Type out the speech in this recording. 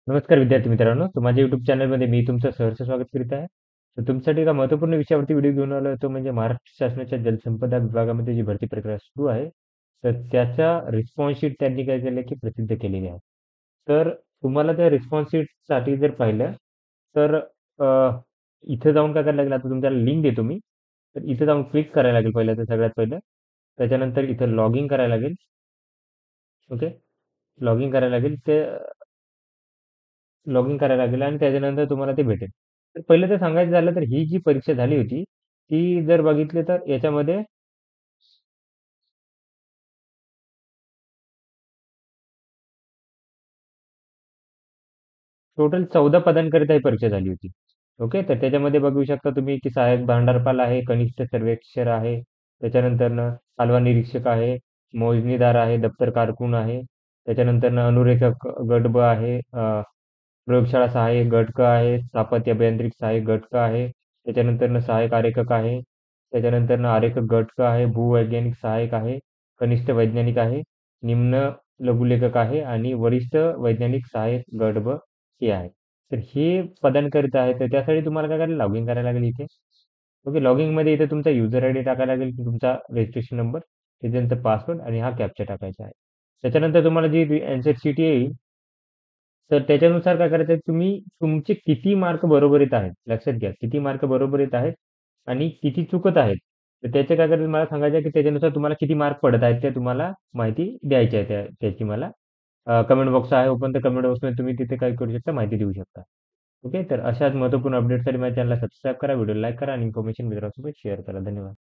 नमस्कार विद्यार्थी मित्रांनो, तर माझ्या YouTube चॅनलमध्ये मी तुमचं सहर्ष स्वागत करीत आहे. तर तुमच्यासाठी एका महत्त्वपूर्ण विषयावरती व्हिडिओ घेऊन आलो तो म्हणजे महाराष्ट्र शासनाच्या जलसंपदा विभागामध्ये जी भरती प्रक्रिया सुरू आहे, तर त्याच्या रिस्पॉन्स शीट त्यांनी काय केलं की प्रसिद्ध केलेली आहे. तर तुम्हाला त्या रिस्पॉन्स शीटसाठी जर पाहिलं, तर इथे जाऊन काय करायला लागेल, आता तुमच्याला लिंक देतो मी. तर इथे जाऊन क्लिक करायला लागेल पहिलं तर सगळ्यात पहिलं. त्याच्यानंतर इथं लॉग इन करायला लागेल. ओके. लॉग इन करायला लागेल. ते लॉग इन करायला लागेल आणि त्याच्यानंतर तुम्हाला ते भेटेल. तर पहिलं तर सांगायचं झालं तर ही जी परीक्षा झाली होती, ती जर बघितली तर याच्यामध्ये टोटल 14 पदांकरिता ही परीक्षा झाली होती. ओके. तर त्याच्यामध्ये बघू शकता तुम्ही की सहाय्यक भांडारपाल आहे, कनिष्ठ सर्वेक्षर आहे, त्याच्यानंतरनं कालवा निरीक्षक आहे, मोजणीदार आहे, दप्तर कारकून आहे, त्याच्यानंतरनं अनुरेखक गट ब आहे, प्रयोगशाळा सहाय्यक गट क आहे, स्थापत्य अभियांत्रिकी सहाय्यक गट क आहे, त्याच्यानंतरनं सहाय्यक आरेखक आहे, त्याच्यानंतरनं आरेखक गट क आहे, भूवैज्ञानिक सहाय्यक आहे, कनिष्ठ वैज्ञानिक आहे, निम्न लघुलेखक आहे आणि वरिष्ठ वैज्ञानिक सहाय्यक गट ब हे आहे. तर हे पदांकरिता आहे. तर त्यासाठी तुम्हाला काय करायला लॉगिन करायला लागेल इथे. ओके. लॉगिनमध्ये इथे तुमचा युजर आयडी टाकायला लागेल, की तुमचा रजिस्ट्रेशन नंबर, त्याच्यानंतर पासवर्ड आणि हा कॅप्चा टाकायचा आहे. त्याच्यानंतर तुम्हाला जी आन्सर शीट येईल, तर त्याच्यानुसार काय करायचं आहे, तुम्ही तुमचे किती मार्क बरोबरीत आहेत, लक्षात घ्या. किती मार्क बरोबरीत आहेत आणि किती चुकत आहेत. तर त्याचे काय करायचं मला सांगायचं आहे, की त्याच्यानुसार तुम्हाला किती मार्क पडत आहेत, ते तुम्हाला माहिती द्यायची आहे त्याची मला. कमेंट बॉक्स आहे ओपन, तर कमेंट बॉक्समध्ये तुम्ही तिथे काय करू शकता, माहिती देऊ शकता. ओके. तर अशाच महत्त्वपूर्ण अपडेटसाठी माझ्या चॅनलला सबस्क्राईब करा, व्हिडिओ लाईक करा आणि इन्फॉर्मेशन मित्रांसोबत शेअर करा. धन्यवाद.